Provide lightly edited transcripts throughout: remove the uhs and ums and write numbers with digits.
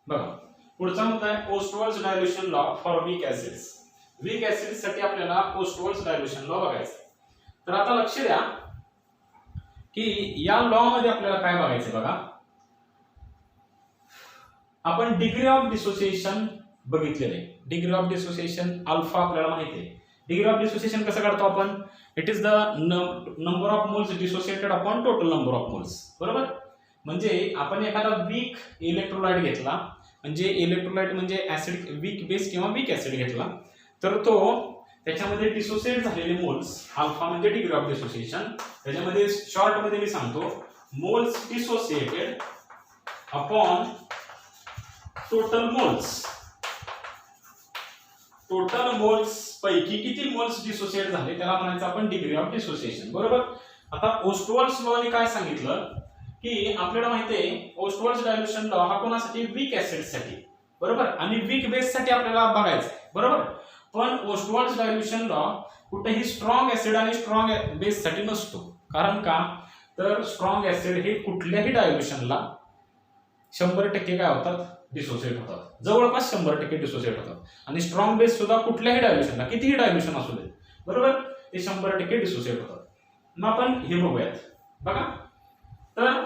बघा पुढचा मुद्दा आहे Ostwald's dilution law for weak acids. Weak acids साठी आपल्याला ओस्टवर्ल्स डायल्युशन लॉ बघायचा. तर आता लक्ष द्या की या लॉ मध्ये आपल्याला काय बघायचं बघा. आपण डिग्री ऑफ डिसोसिएशन बघितलेलं आहे. डिग्री ऑफ डिसोसिएशन अल्फा आपल्याला माहिती आहे. डिग्री ऑफ डिसोसिएशन कसं काढतो आपण. It is the number of moles dissociated upon total number of moles. बरोबर. म्हणजे आपण एखादा वीक इलेक्ट्रोलाइट घेतला म्हणजे इलेक्ट्रोलाइट म्हणजे ऍसिड वीक बेस किंवा वीक ऍसिड घेतला तर तो त्याच्यामध्ये डिसोसिएट झालेले मोल्स अल्फा म्हणजे डिग्री ऑफ डिसोसिएशन. त्याच्यामध्ये शॉर्ट मध्ये मी सांगतो moles dissociated upon total moles. Total moles पैकी किती मोल्स डिसोसिएट झाले त्याला म्हणायचं आपण डिग्री ऑफ डिसोसिएशन. बरोबर. आता ओस्टवर्ल्स लॉ ने काय सांगितलं की आपल्याला माहिती आहे ओस्टवर्ल्स डायल्युशन लॉ हा कोणासाठी वीक ऍसिड साठी. बरोबर. आणि वीक बेस साठी आपल्याला बघायचं आहे. बरोबर. पण ओस्टवर्ल्स डायल्युशन लॉ कुठेही स्ट्रॉंग ऍसिड आणि स्ट्रॉंग बेस साठी नसतो. कारण का तर स्ट्रॉंग ऍसिड हे कुठल्याही डायल्युशनला 100% काय होतात डिसोसिएट होतात. जवळपास 100% डिसोसिएट होतात. आणि स्ट्रॉंग बेस सुद्धा कुठल्याही डायल्युशनला कितीही डायल्युशन असू दे बरोबर ते 100% डिसोसिएट होतात. मग आपण हे बघूयात. बघा तर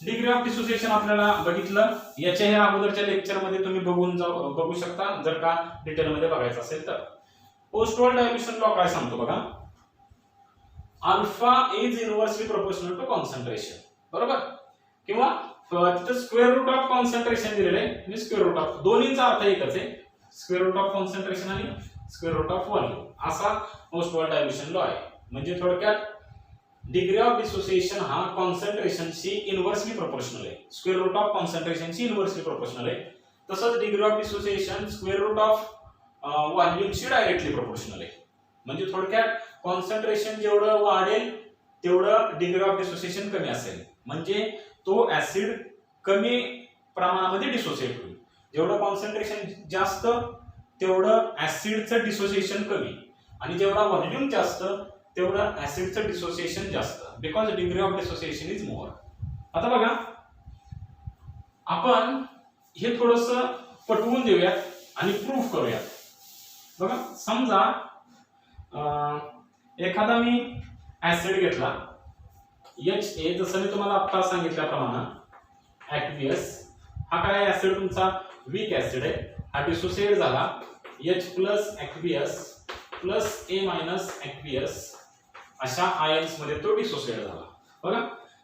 डिग्री ऑफ डिसोसिएशन आपल्याला बघितलं. याच्या ह्या अगोदरच्या लेक्चर मध्ये तुम्ही बघू शकता जर का डिटेल मध्ये बघायचं असेल तर. ओस्टवर्ल्ड डायल्युशन लॉ काय सांगतो बघा. Alpha is inversely proportional to concentration. बरोबर. किंवा तिथे स्क्वेअर रूट ऑफ कॉन्सन्ट्रेशन दिलेलं आहे म्हणजे स्क्वेअर रूट ऑफ दोन्हीचा अर्थ एकच आहे. स्क्वेअर रूट ऑफ कॉन्सन्ट्रेशन आणि स्क्वेअर रूट ऑफ व्हॉल्यूम असा ओस्टवर्ल्ड डायल्युशन लॉ आहे. म्हणजे थोडक्यात डिग्री ऑफ डिसोसिएशन हा कॉन्सन्ट्रेशनशी इनव्हर्सली प्रोपोर्शनल आहे. स्क्वेअर रूट ऑफ कॉन्सन्ट्रेशनशी इनव्हर्सली प्रोपोर्शनल आहे. तसंच degree of dissociation square root of व्हॉल्यूमशी डायरेक्टली प्रोपोर्शनल आहे. म्हणजे थोडक्यात कॉन्सन्ट्रेशन जेवढं वाढेल तेवढं डिग्री ऑफ डिसोसिएशन कमी असेल. म्हणजे तो ऍसिड कमी प्रमाणामध्ये डिसोसिएट होईल. जेवढं कॉन्सन्ट्रेशन जास्त तेवढं ऍसिडचं डिसोसिएशन कमी आणि जेवढा व्हॉल्यूम जास्त तेवढं ऍसिडचं डिसोसिएशन जास्त. Because degree of dissociation is more. आता बघा आपण हे थोडस पटवून देऊयात आणि प्रूफ करूयात. बघा समजा एखादा मी ऍसिड घेतला HA जसं मी तुम्हाला आता सांगितल्याप्रमाणे ऍक्वियस हा काय ऍसिड तुमचा वीक ऍसिड आहे. हा डिसोसिएट झाला H plus aqueous plus A minus aqueous अशा आयन्स मध्ये तो डिसोसिएट झाला. बघा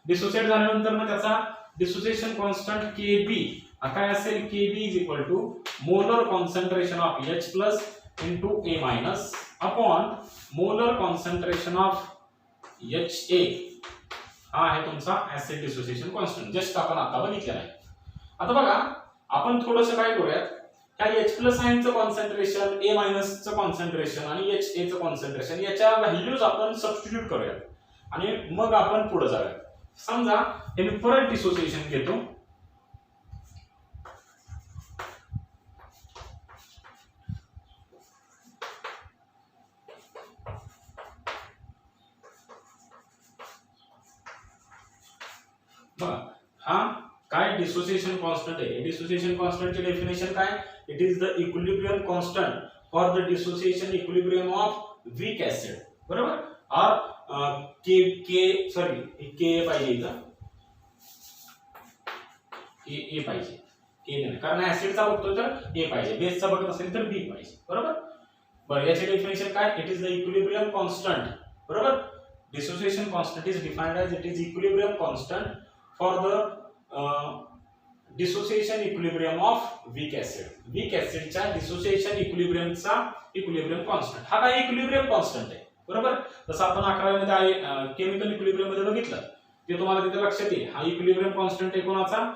डिसोसिएट झाल्यानंतर मग त्याचा डिसोसिएशन कॉन्स्टंट Kb काय असेल Kb is equal to molar concentration of H plus into A minus upon molar concentration of HA हा आहे तुमचा ऍसिड डिसोसिएशन कॉन्स्टंट. जस्ट आपण आता बघितलेला आहे. आता बघा आपण थोडंसं काय करूयात त्या H प्लस आयनचं कॉन्सन्ट्रेशन A मायनसचं कॉन्सन्ट्रेशन आणि HA चं कॉन्सन्ट्रेशन याच्या व्हॅल्यूज आपण सबस्टिट्यूट करूयात आणि मग आपण पुढे जाऊयात. समजा हे मी परत डिसोसिएशन घेतो. हा काय डिसोसिएशन कॉन्स्टंट आहे. डिसोसिएशन कॉन्स्टंटचे डेफिनेशन काय. It is the equilibrium constant for the dissociation equilibrium of weak acid. बरोबर. और के पाहिजे इथं ए पाहिजे के नाही कारण ऍसिडचा बघतोय तर ए पाहिजे. बेसचा बघत असेल तर बी पाहिजे. बरोबर. बरं याचे डेफिनेशन काय. It is the equilibrium constant. बरोबर. Dissociation constant is defined as it is equilibrium constant for the dissociation equilibrium of weak acid. weak acid च्या dissociation equilibrium चा equilibrium constant हा काय equilibrium constant आहे. बरोबर. जसं आपण 11वी मध्ये केमिकल इक्विलिब्रियम मध्ये बघितलं ते तुम्हाला तिथे लक्षात येईल. हा equilibrium constant आहे कोणाचा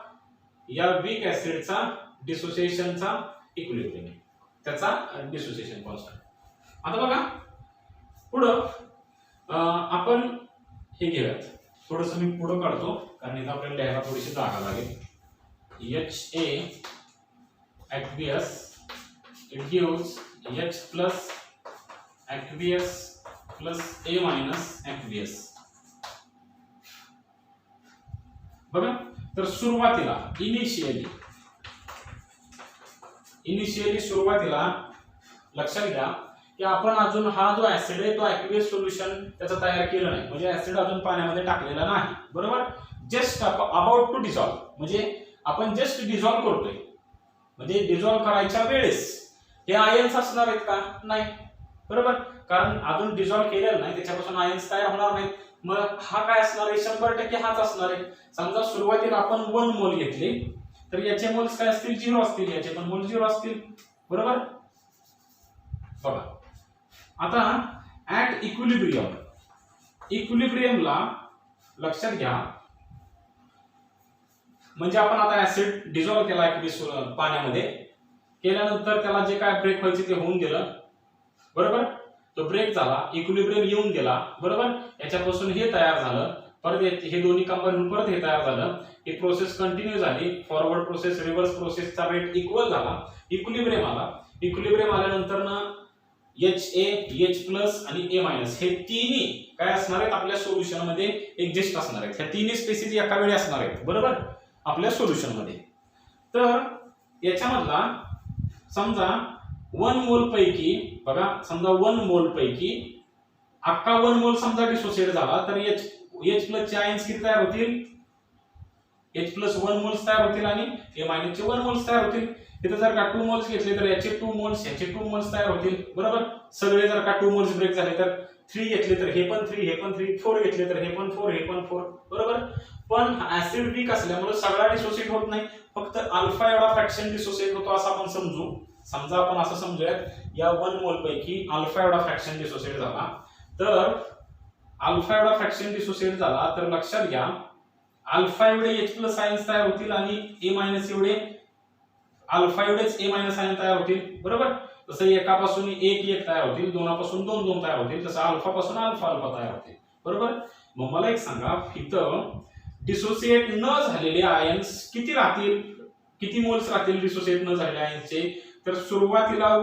या weak acid चा dissociation चा equilibrium त्याचा dissociation constant. आता बघा पुढं आपण हे घेऊयात. थोडस मी पुढे काढतो कारण इथं आपल्याला लिहायला थोडीशी जागा लागेल. HA aqueous it gives H plus aqueous plus A minus aqueous. बघा तर सुरुवातीला इनिशियली इनिशियली सुरुवातीला लक्षात घ्या की आपण अजून हा जो ऍसिड आहे तो ऍक्वियस सोल्युशन त्याचं तयार केलं नाही, म्हणजे ऍसिड अजून पाण्यामध्ये टाकलेला नाही, बरोबर. जस्ट अबाउट टू डिझॉल्व, म्हणजे आपण जस्ट डिझॉल्व करतोय, म्हणजे डिझॉल्व करायच्या वेळेस हे आयन्स असणार आहेत का? नाही, बरोबर, कारण अजून डिझॉल्व केलेलं नाही, त्याच्यापासून आयन्स तयार होणार नाहीत. मग हा काय असणार आहे? 100% हाच असणार आहे. समजा सुरुवातीला आपण 1 मोल घेतले तर याचे मोल्स काय असतील? 0 असतील, याचे पण मोल 0 असतील, बरोबर. बघा आता ऍट इक्विलिब्रियमला लक्षात घ्या, म्हणजे आपण आता ऍसिड डिझॉल्व केला पाण्यामध्ये, केल्यानंतर त्याला जे काय ब्रेक व्हायचे ते होऊन गेलं, बरोबर. तो ब्रेक झाला, इक्विलिब्रियम येऊन गेला, बरोबर. याच्यापासून हे तयार झालं, परत हे दोन्ही कंबाईन होऊन परत हे तयार झालं. ही प्रोसेस कंटिन्यू झाली, फॉरवर्ड प्रोसेस रिव्हर्स प्रोसेसचा रेट इक्वल झाला, इक्विलिब्रियम आला. इक्विलिब्रियम आल्यानंतर ना HA, H+ आणि A- हे तिन्ही काय असणार आहेत? आपल्या सोल्युशन मध्ये एक्झिस्ट असणार आहेत. ह्या तिन्ही स्पेसिस एका वेळी असणार आहेत, बरोबर, आपल्या सोल्युशन मध्ये. तर याच्यामधला समजा 1 मोल पैकी, बघा समजा 1 मोल पैकी अख्खा 1 मोल समजा डिसोसिएट झाला तर H+ चे आयन्स किती तयार होतील? H+ 1 मोल्स तयार होतील आणि A- चे 1 मोल्स तयार होतील. इथे जर का 2 मोल्स घेतले तर याचे 2 मोल्स, याचे 2 मोल्स तयार होतील, बरोबर. सगळे जर का 2 मोल्स ब्रेक झाले तर 3 घेतले तर हे पण 3, हे पण 3, 4 घेतले तर हे पण 4, हे पण 4, बरोबर. पण ऍसिड वीक असल्यामुळे सगळा डिसोसिएट होत नाही, फक्त अल्फा एवढा फ्रॅक्शन डिसोसिएट होतो असं आपण समजू. समजा आपण असं समजूयात या 1 मोल पैकी अल्फा एवढा फ्रॅक्शन डिसोसिएट झाला, तर अल्फा एवढा फ्रॅक्शन डिसोसिएट झाला तर लक्षात घ्या अल्फा एवढे H+ आयन्स तयार होतील आणि A- एवढे अल्फा एवढेच A- आयन तयार होतील, बरोबर. जसं एकापासून 1 तयार होतील, दोनापासून 2 तयार होतील, तसं अल्फा पासून अल्फा तयार होतील, बरोबर. मग मला एक सांगा, इथं डिसोसिएट न झालेले आयन्स किती राहतील? किती मोल्स राहतील डिसोसिएट न झालेल्या आयन्सचे? तर सुरुवातीला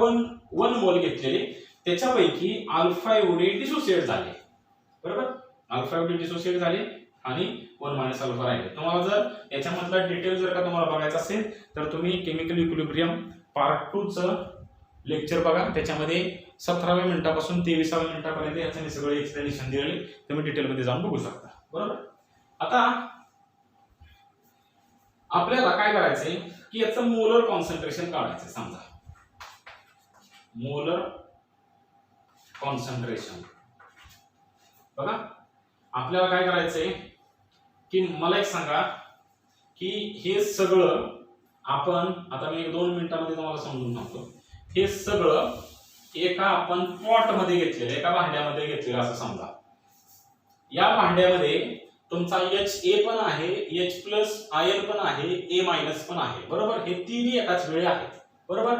1 मोल घेतलेले त्याच्यापैकी अल्फा एवढे डिसोसिएट झाले, बरोबर. अल्फा एवढे डिसोसिएट झाले आणि 1 - अल्फा राहिले. तुम्हाला जर याच्यामधला डिटेल जर का तुम्हाला बघायचं असेल तर तुम्ही केमिकल इक्विलिब्रियम पार्ट 2 चं लेक्चर बघा, त्याच्यामध्ये 17व्या मिनिटापासून 23व्या मिनिटापर्यंत याचं मी सगळं एक्सप्लेनेशन दिलेले, तुम्ही डिटेलमध्ये जाऊन बघू शकता, बरोबर. आता आपल्याला काय करायचंय की याचं मोलर कॉन्सन्ट्रेशन काढायचं. समजा मोलर कॉन्सन्ट्रेशन, बघा आपल्याला काय करायचंय की मला एक सांगा की हे सगळं आपण आता मी 2 मिनिटांमध्ये तुम्हाला समजून सांगतो. हे सगळं एका आपण पॉट मध्ये घेतलेलं, एका भांड्यामध्ये घेतलेलं असं समजा. या भांड्यामध्ये तुमचा HA पण आहे, H+ आयन पण आहे, A- पण आहे, बरोबर. हे तिन्ही एकाच वेळी आहेत, बरोबर.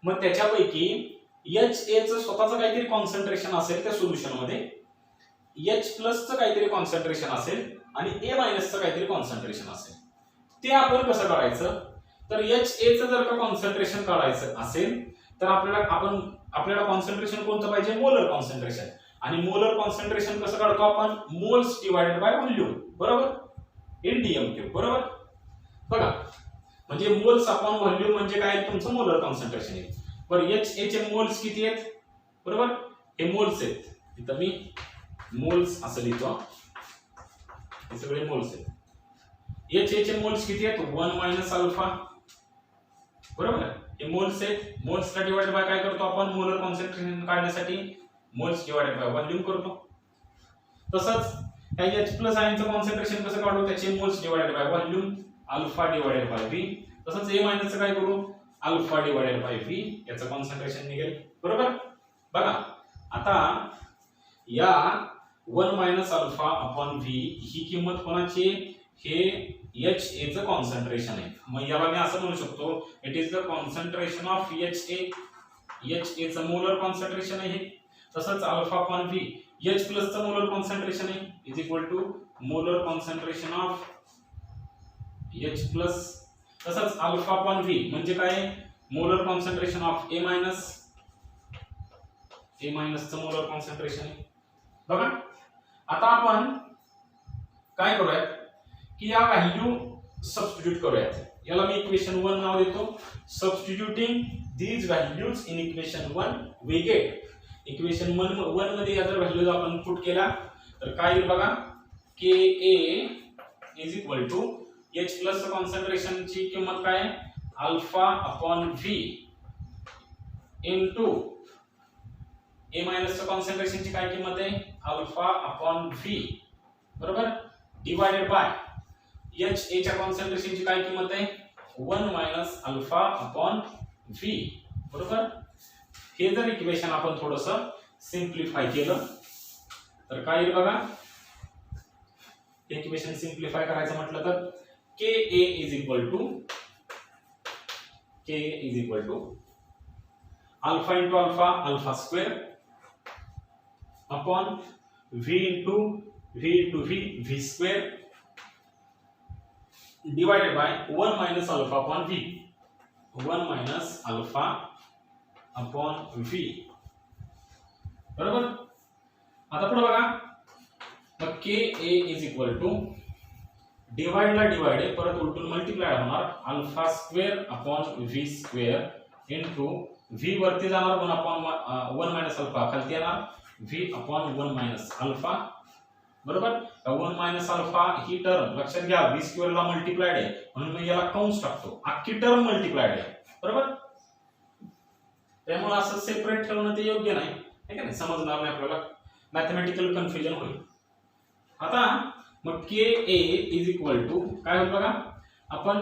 मग त्याच्यापैकी HA चं स्वतःचं काहीतरी कॉन्सन्ट्रेशन असेल त्या सोल्युशन मध्ये, H+ चं काहीतरी कॉन्सन्ट्रेशन असेल आणि A- चं काहीतरी कॉन्सन्ट्रेशन असेल. ते आपण कसं काढायचं? तर HA चं जर का कॉन्सन्ट्रेशन काढायचं असेल तर आपल्याला कॉन्सन्ट्रेशन कोणतं पाहिजे? Molar concentration. आणि मोलर कॉन्सन्ट्रेशन कसं काढतो आपण? मोल्स डिवाइडेड बाय व्हॉल्यूम, बरोबर, इन dm³, बरोबर. बघा म्हणजे मोल्स अपॉन व्हॉल्यूम म्हणजे काय? तुमचं मोलर कॉन्सन्ट्रेशन आहे. बरं HA चे मोल्स किती आहेत? बरोबर, हे मोल्स आहेत. इथं मी मोल्स असं लिहितो, हे सगळे मोल्स आहेत. HA चे मोल्स किती आहेत? 1 - अल्फा, बरोबर. हे मोल्स आहेत. मोल्सला डिवाइड बाय काय करतो आपण? मोलर कॉन्सन्ट्रेशन काढण्यासाठी मोल्स डिवाइडेड बाय व्हॉल्यूम करतो. तसंच त्या H+ आयनचं कॉन्सन्ट्रेशन कसं काढू? त्याचे moles divided by volume, alpha divided by V. तसंच A- चं काय करू? अल्फा डिवाइडेड बाय V, याचं कॉन्सन्ट्रेशन निघेल, बरोबर. बघा आता या 1 - अल्फा अपॉन V ही किंमत कोणाची? हे HA चं कॉन्सन्ट्रेशन आहे. मग याला मी असं म्हणू शकतो, it is the concentration of HA. HA चं मोलर कॉन्सन्ट्रेशन आहे. तसंच अल्फा अपॉन V H+ चं मोलर कॉन्सन्ट्रेशन आहे is equal to molar concentration of H+. तसंच अल्फा अपॉन V म्हणजे काय? मोलर कॉन्सन्ट्रेशन ऑफ A- चं मोलर कॉन्सन्ट्रेशन आहे. बघा आता आपण काय करूयात की या व्हॅल्यू सबस्टिट्यूट करूयात. याला मी इक्वेशन 1 नाव देतो. Substituting these values in equation 1 we get equation 1 मध्ये या जर व्हॅल्यूज आपण पुट केल्या तर काय येईल बघा. Ka is equal to H plus concentration ची किंमत काय आहे alpha upon V into A minus concentration ची काय किंमत आहे अल्फा अपॉन V बरोबर डिवाइडेड बाय H A च्या कॉन्सन्ट्रेशन ची काय किंमत आहे 1 मायनस अल्फा अपॉन V बरोबर. हे जर इक्वेशन आपण थोडंसं सिंप्लिफाय केलं तर काय येईल बघा. इक्वेशन सिंप्लिफाय करायचं म्हटलं तर Ka is equal to alpha into alpha alpha square upon V into V square divided by 1 minus alpha upon V 1 minus alpha upon V बरोबर. आता पुढे बघा मग Ka is equal to divide ला डिवाइड आहे परत उलटून मल्टिप्लाय होणार alpha square upon V square into V वरती जाणार 1 मायनस अल्फा खालती येणार V अपॉन 1 मायनस अल्फा बरोबर. 1 मायनस अल्फा ही टर्म लक्षात घ्या V स्क्वेअर ला मल्टिप्लाइड आहे म्हणून मी याला कंस टाकतो अख्खी टर्म मल्टिप्लाइड आहे बरोबर. त्यामुळे असं सेपरेट ठेवणं ते योग्य नाही है का नाही समजणार नाही आपल्याला मॅथमॅटिकल कन्फ्युजन होईल. आता मग Ka इज इक्वल टू काय होईल बघा आपण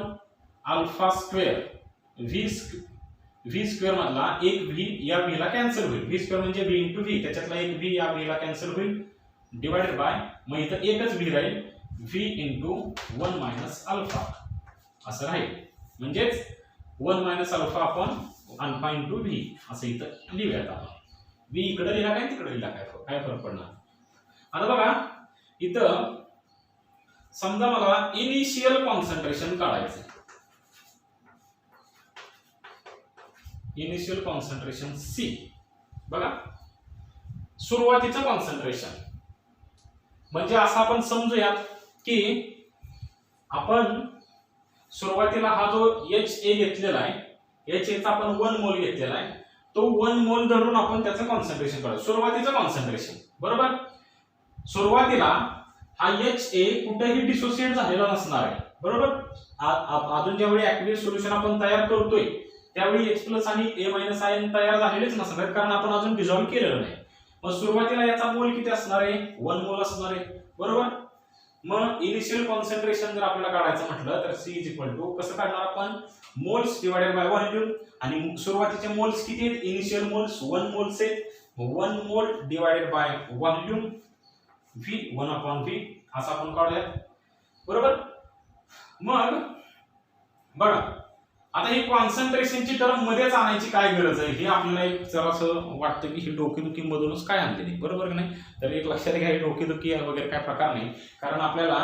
अल्फा स्क्वेअर V स्क्वेअर मधला एक V या V ला कॅन्सल होईल V स्क्वेअर म्हणजे V इंटू V त्याच्यातला एक V या V ला कॅन्सल होईल डिवाइडेड बाय मग इथं एकच V राहील V इंटू 1 मायनस अल्फा असं राहील म्हणजेच 1 minus alpha upon alpha into V असं इथं लिहूयात आपण. V इकडे लिहिला काय तिकडे लिहिला काय फरक पडणार. आता बघा इथं समजा मला इनिशियल कॉन्सन्ट्रेशन काढायचं इनिशियल कॉन्सन्ट्रेशन C बघा सुरुवातीचं कॉन्सन्ट्रेशन म्हणजे असं आपण समजूयात की आपण सुरुवातीला हा जो Ha घेतलेला आहे Ha चा आपण 1 मोल घेतलेला आहे तो 1 मोल धरून आपण त्याचं कॉन्सन्ट्रेशन काढू सुरुवातीचं कॉन्सन्ट्रेशन बरोबर. सुरुवातीला हा Ha कुठेही डिसोसिएट झालेला नसणार आहे बरोबर. अजून ज्यावेळी ऍक्टिव्ह सोल्युशन आपण तयार करतोय त्यावेळी H+ आणि A- आयन तयार झालेलेच नसणार कारण आपण अजून डिसॉल्व्ह केलेलं नाही. मग सुरुवातीला याचा मोल किती असणार आहे 1 मोल असणार आहे बरोबर. मग इनिशियल कॉन्सन्ट्रेशन जर आपल्याला काढायचं म्हटलं तर C इज इक्वल टू कसं काढणार आपण मोल्स डिवाइडेड बाय व्हॉल्यूम आणि सुरुवातीचे मोल्स किती आहेत इनिशियल मोल्स 1 मोल्स आहेत 1 मोल divided by volume V 1 upon V असं आपण काढूया बरोबर. मग बघा आता ही कॉन्सन्ट्रेशनची टर्म मध्येच आणायची काय गरज आहे हे आपल्याला एक जरासं वाटतं की ही डोकेदुखी मधूनच काय आणलेली बरोबर की नाही. तर एक लक्षात घ्या ही डोकेदुखी वगैरे काय प्रकार नाही कारण आपल्याला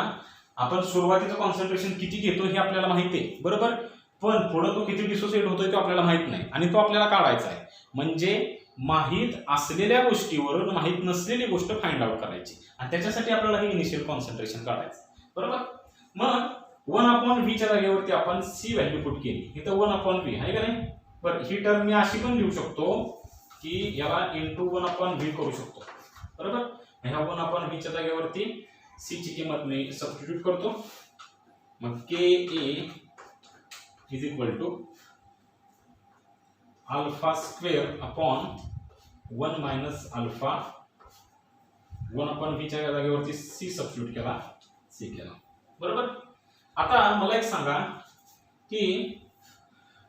आपण सुरुवातीचं कॉन्सन्ट्रेशन किती घेतो हे आपल्याला माहिती आहे बरोबर पण पुढे तो किती डिसोसिएट होतोय ते आपल्याला माहित नाही आणि तो आपल्याला काढायचा आहे. म्हणजे माहित असलेल्या गोष्टीवरून माहित नसलेली गोष्ट फाइंड आउट करायची आणि त्याच्यासाठी आपल्याला हे इनिशियल कॉन्सन्ट्रेशन काढायचं बरोबर. मग 1 अपॉन V च्या जागेवरती आपण C व्हॅल्यू पुट केली इथं 1 अपॉन V आहे का नाही. बरं ही टर्म मी अशी पण लिहू शकतो की याला इंटू 1 अपॉन V करू शकतो बरोबर. ह्या 1 अपॉन V च्या जागेवरती C ची किंमत मी सबस्टिट्यूट करतो मग Ka is equal to alpha square upon 1 minus alpha 1 upon V च्या जागेवरती C सबस्टिट्यूट केला C केला बरोबर. आता मला एक सांगा की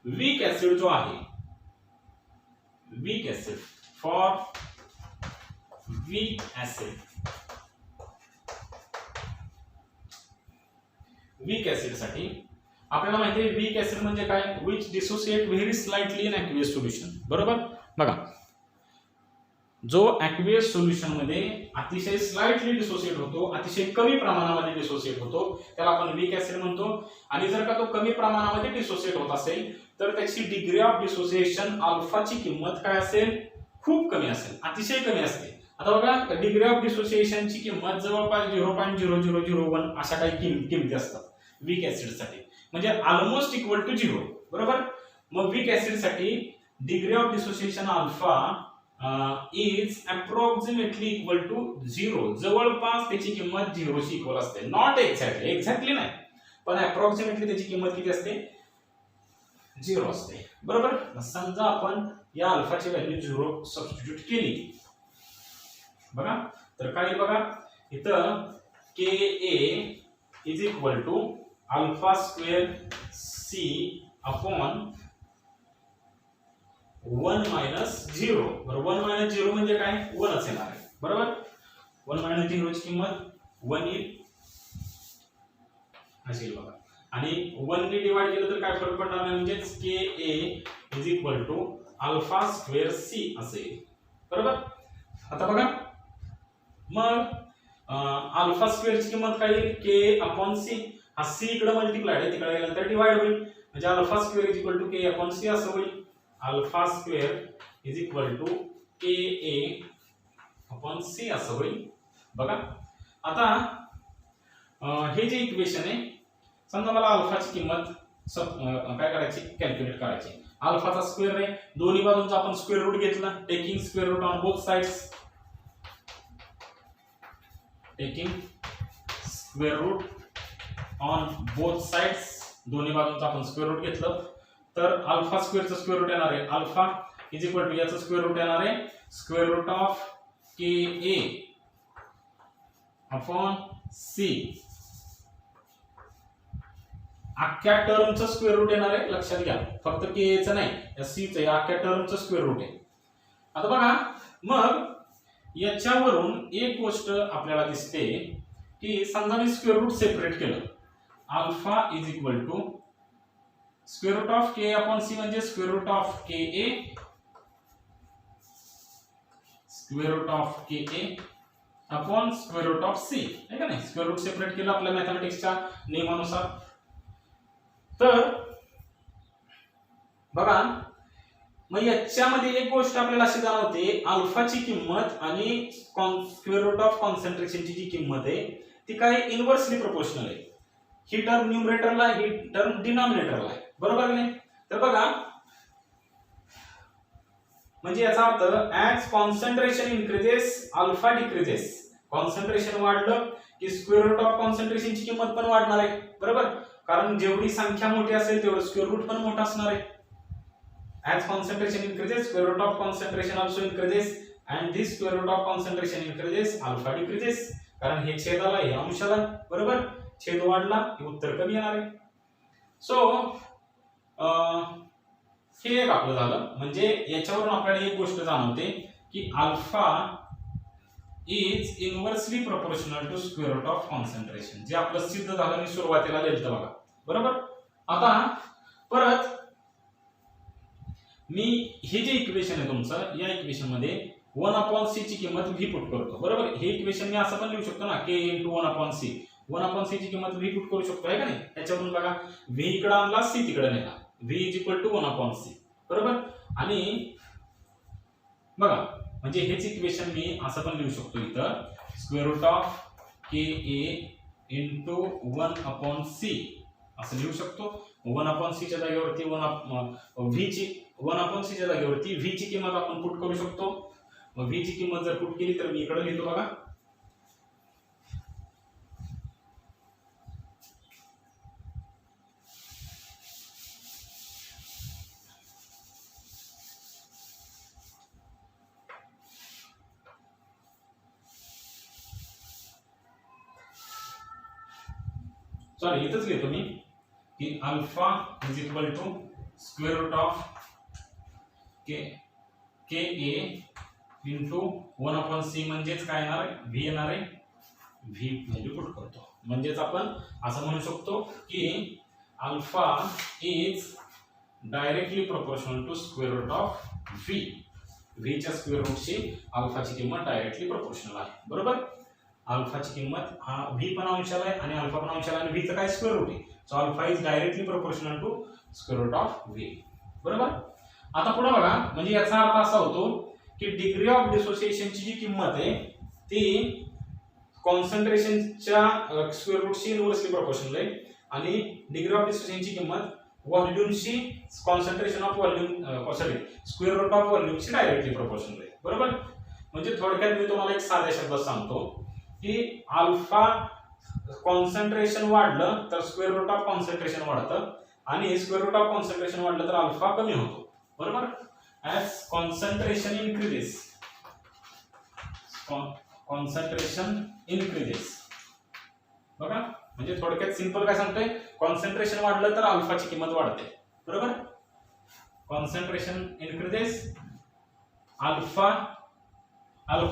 वीक ऍसिड जो आहे weak acid for weak acid साठी आपल्याला माहिती आहे वीक ऍसिड म्हणजे काय which dissociate very slightly in aqueous solution बरोबर. बघा जो ऍक्वियस सोल्युशन मध्ये अतिशय स्लाइटली डिसोसिएट होतो अतिशय कमी प्रमाणामध्ये डिसोसिएट होतो त्याला आपण वीक ऍसिड म्हणतो. आणि जर का तो कमी प्रमाणामध्ये डिसोसिएट होत असेल तर त्याची डिग्री ऑफ डिसोसिएशन अल्फाची किंमत काय असेल खूप कमी असेल अतिशय कमी असते. आता बघा डिग्री ऑफ डिसोसिएशनची किंमत जवळपास 0.0001 अशा काही किमती असतात वीक ऍसिड साठी. म्हणजे ऑलमोस्ट इक्वल टू 0, बरोबर. मग वीक ऍसिड साठी degree of dissociation alpha is approximately equal to 0. जवळपास त्याची किंमत 0 शी इक्वल असते. नॉट एक्झॅक्टली नाही, पण अप्रॉक्सिमेटली त्याची किंमत किती असते? 0 असते, बरोबर. समजा आपण या अल्फाची व्हॅल्यू 0 सबस्टिट्यूट केली, बघा तर काय बघा इथं Ka is equal to alpha square C upon 1 minus 0. बरोबर, 1 मायनस 0 म्हणजे काय? 1च येणार आहे, बरोबर. 1 मायनस 0 ची किंमत 1 येईल असेल बघा. आणि 1 ने डिवाइड केलं तर काय फरक पडणार नाही, म्हणजे Ka is equal to alpha square C असेल, बरोबर. आता बघा मग अल्फा स्क्वेअर ची किंमत काय येईल? K upon C. हा C इकडे मल्टिप्लाय आहे, तिकडे गेल्यानंतर डिवाइड होईल, म्हणजे alpha square is equal to K upon C असं होईल. Alpha square is equal to Ka upon C असं होईल, बघा. आता हे जे इक्वेशन आहे, समजा मला अल्फाची किंमत काय करायची? कॅल्क्युलेट करायची. अल्फाचा स्क्वेअर आहे, दोन्ही बाजूंचा आपण स्क्वेअर रूट घेतला. Taking square root on both sides, taking square root on both sides, दोन्ही बाजूंचा आपण स्क्वेअर रूट घेतलं तर अल्फा स्क्वेअरचं स्क्वेअर रूट येणार आहे अल्फा इज इक्वल टू याचं स्क्वेअर रूट येणार आहे square root of Ka upon C. अख्ख्या टर्मचं स्क्वेअर रूट येणार आहे, लक्षात घ्या. फक्त Ka चं नाही, या C चं, या अख्ख्या टर्मचं स्क्वेअर रूट आहे. आता बघा मग याच्यावरून एक गोष्ट आपल्याला दिसते की समजा मी स्क्वेअर रूट सेपरेट केलं, alpha is equal to square root of K upon C म्हणजे square root of Ka, square root of Ka upon square root of C, आहे का नाही. स्क्वेअर रूट सेपरेट केलं आपल्या मॅथमॅटिक्सच्या नियमानुसार. तर बघा मग याच्यामध्ये एक गोष्ट आपल्याला अशी जाणवते, अल्फाची किंमत आणि स्क्वेअर रूट ऑफ कॉन्सन्ट्रेशनची जी किंमत आहे ती काय इनव्हर्सली प्रोपोर्शनल आहे. ही टर्म न्यूमरेटरला, ही टर्म डिनॉमिनेटरला आहे, बरोबर नाही. तर बघा म्हणजे याचा अर्थ as concentration increases alpha decreases. Concentration वाढलं की स्क्वेअर रूट ऑफ कॉन्सन्ट्रेशनची किंमत पण वाढणार आहे, बरोबर. कारण जेवढी संख्या मोठी असेल तेवढं स्क्वेअर रूट पण मोठा असणार आहे. As concentration increases, square root of concentration also increases, and this square root of concentration increases, alpha decreases. कारण हे छेदाला हे अंशाला, बरोबर. छेद वाढला की उत्तर कमी येणार आहे. सो हे एक आपलं झालं. म्हणजे याच्यावरून आपल्याला एक गोष्ट जाणवते की alpha is inversely proportional to square root of concentration, जे आपलं सिद्ध झालं मी सुरुवातीला लिहिलं बघा, बरोबर. आता परत मी हे जे इक्वेशन आहे तुमचं, या इक्वेशन मध्ये 1 अपॉन C ची किंमत V पुट करतो, बरोबर. हे इक्वेशन मी असं पण लिहू शकतो ना, K * 1 upon C. 1 upon C ची किंमत V पुट करू शकतो, आहे का नाही. याच्यावरून बघा V इकडे आणला, C तिकडे नेला, V is equal to 1 upon C, बरोबर. आणि बघा म्हणजे हेच इक्वेशन मी असं पण लिहू शकतो इथं, square root of Ka * 1 upon C असं लिहू शकतो. 1 अपॉन C च्या जागेवरती V ची 1 अपॉन C च्या जागेवरती V ची किंमत आपण पुट करू शकतो. मग V ची किंमत जर पुट केली तर मी इकडे लिहितो बघा, सॉरी इथंच लिहितो मी की alpha is equal to square root of Ka into 1 upon C म्हणजेच काय येणार आहे, V येणार आहे. V व्हॅल्यू पुट करतो, म्हणजेच आपण असं म्हणू शकतो की alpha is directly proportional to square root of V. V च्या स्क्वेअर रूटशी अल्फाची किंमत डायरेक्टली प्रोपोर्शनल आहे, बरोबर. अल्फाची किंमत हा V पण अंशाला आहे आणि अल्फा पण अंशाला आहे, आणि V चं काय स्क्वेअर रूट आहे. So alpha is directly proportional to square root of V, बरोबर. आता पुढे बघा म्हणजे याचा अर्थ असा होतो की डिग्री ऑफ डिसोसिएशनची जी किंमत आहे ती कॉन्सन्ट्रेशनच्या स्क्वेअर रूटशी इनव्हर्सली प्रोपोर्शनल आहे, आणि डिग्री ऑफ डिसोसिएशनची किंमत व्हॉल्यूमशी concentration of volume square root of व्हॉल्यूमशी डायरेक्टली प्रोपोर्शनल आहे. बरोबर. म्हणजे थोडक्यात मी तुम्हाला एक साध्या शब्दात सांगतो की अल्फा कॉन्सन्ट्रेशन वाढलं तर स्क्वेअर रूट ऑफ कॉन्सन्ट्रेशन वाढतं आणि स्क्वेअर रूट ऑफ कॉन्सन्ट्रेशन वाढलं तर अल्फा कमी होतो. बरोबर. ऍज कॉन्सन्ट्रेशन इन्क्रीजेस बघा, म्हणजे थोडक्यात सिंपल काय सांगतोय, कॉन्सन्ट्रेशन वाढलं तर अल्फाची किंमत वाढते. बरोबर. कॉन्सन्ट्रेशन इन्क्रीजेस अल्फा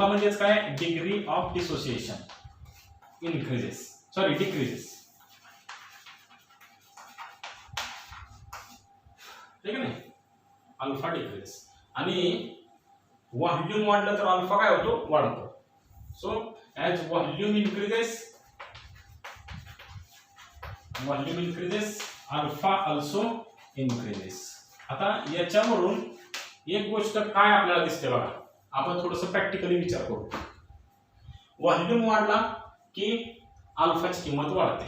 म्हणजेच काय, डिग्री ऑफ डिसोसिएशन डिक्रीजेस. ठीक आहे ना, अल्फा डिक्रीजेस. आणि व्हॉल्यूम वाढलं तर अल्फा काय होतो, वाढतो. So as volume increases alpha also increases. आता याच्यावरून एक गोष्ट काय आपल्याला दिसते बघा, आपण थोडस प्रॅक्टिकली विचार करू. व्हॉल्यूम वाढला की अल्फाची किंमत वाढते.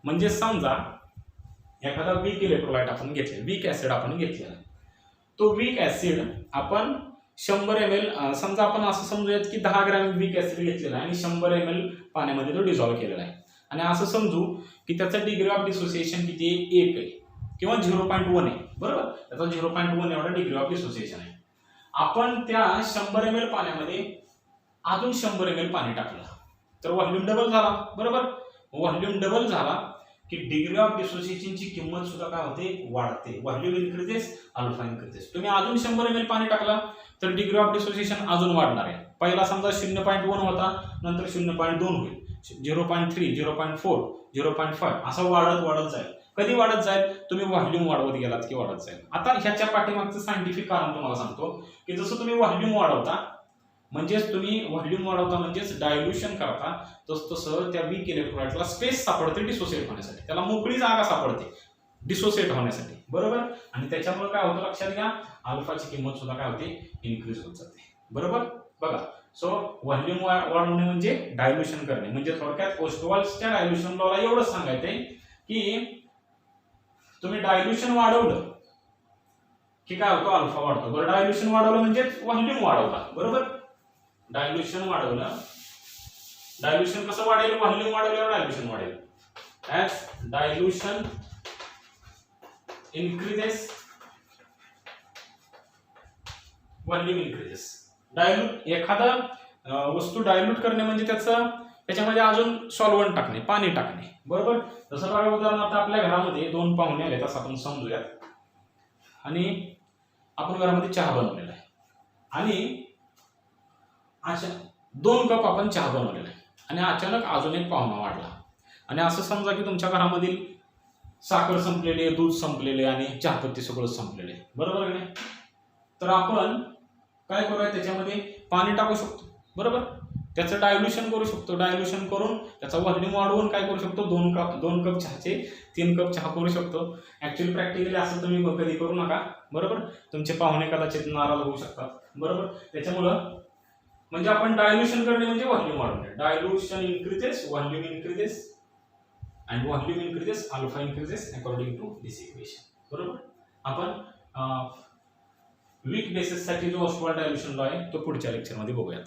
म्हणजे समजा एखादा वीक इलेक्ट्रोलाइट आपण घेतले, वीक ऍसिड आपण घेतलेला, तो वीक ऍसिड आपण 100 ml, समजा आपण असं समजूयात की 10 ग्रॅम वीक ऍसिड घेतलेला आहे आणि 100 ml पाण्यामध्ये तो डिझॉल्व्ह केलेला आहे. आणि असं समजू की त्याचा डिग्री ऑफ डिसोसिएशन किती आहे, 1 आहे किंवा 0.1 आहे. बरोबर. त्याचा 0.1 एवढा डिग्री ऑफ डिसोसिएशन आहे. आपण त्या 100 ml पाण्यामध्ये अजून 100 ml पाणी टाकलं तर व्हॉल्यूम डबल झाला. बरोबर. व्हॉल्यूम डबल झाला की डिग्री ऑफ डिसोसिएशनची किंमत सुद्धा काय होते, वाढते. Volume increases alpha increases. तुम्ही अजून 100 ml पाणी टाकला तर डिग्री ऑफ डिसोसिएशन अजून वाढणार आहे. पहिला समजा 0.1 होता, नंतर 0.2 होईल, 0.3, 0.4, 0.5 असं वाढत जाईल. कधी वाढत जाईल, तुम्ही व्हॉल्यूम वाढवत गेलात की वाढत जाईल. आता ह्याच्या पाठीमागचं सायंटिफिक कारण तुम्हाला सांगतो की जसं तुम्ही व्हॉल्यूम वाढवता म्हणजेच डायल्युशन करता, तसं त्या वीक इलेक्ट्रोलाइटला स्पेस सापडते डिसोसिएट होण्यासाठी, त्याला मोकळी जागा सापडते डिसोसिएट होण्यासाठी. बरोबर. आणि त्याच्यामुळे काय होतं, लक्षात घ्या, अल्फाची किंमत सुद्धा काय होते, इन्क्रीज होत जाते. बरोबर. बघा, सो व्हॉल्यूम वाढवणे म्हणजे डायल्युशन करणे. म्हणजे थोडक्यात ओस्टोवाल्सच्या डायल्युशन लॉला एवढंच सांगायचंय की तुम्ही डायल्युशन वाढवलं की काय होतं, अल्फा वाढतो. बरं, डायल्युशन वाढवलं म्हणजे व्हॉल्यूम वाढवला. बरोबर. डायल्युशन वाढवलं, डायल्युशन कसं वाढेल, व्हॉल्यूम वाढवल्यावर डायल्युशन वाढेल. As dilution increases volume increases. Dilute, एखादा वस्तू डायल्यूट करणे म्हणजे त्याच्यामध्ये अजून सॉल्व्हंट टाकणे, पाणी टाकणे. बरोबर. जसं बघा, उदाहरणार्थ आपल्या घरामध्ये 2 पाहुणे आले असं आपण समजूयात आणि आपण घरामध्ये चहा बनवलेला आहे आणि अशा 2 कप आपण चहा बनवलेला आहे आणि अचानक अजून एक पाहुणा वाढला आणि असं समजा की तुमच्या घरामधील साखर संपलेली आहे, दूध संपलेले आणि चहापत्ती सगळं संपलेले आहे. बरोबर की नाही. तर आपण काय करूया, त्याच्यामध्ये पाणी टाकू शकतो. बरोबर. त्याचं डायल्युशन करू शकतो. डायल्युशन करून त्याचा व्हॉल्यूम वाढवून काय करू शकतो, 2 कप चहाचे 3 कप चहा करू शकतो. ऍक्च्युअली प्रॅक्टिकली असं तुम्ही कधी करू नका. बरोबर. तुमचे पाहुणे कदाचित नाराज होऊ शकतात. बरोबर. त्याच्यामुळं म्हणजे आपण डायल्युशन करणे म्हणजे व्हॉल्यूम वाढवणे. Dilution increases volume increases and volume increases alpha increases according to this equation. बरोबर. आपण वीक बेसिस साठी जो ऑस्टोवाल्ड डायल्युशन लॉ आहे तो पुढच्या लेक्चरमध्ये बघूयात.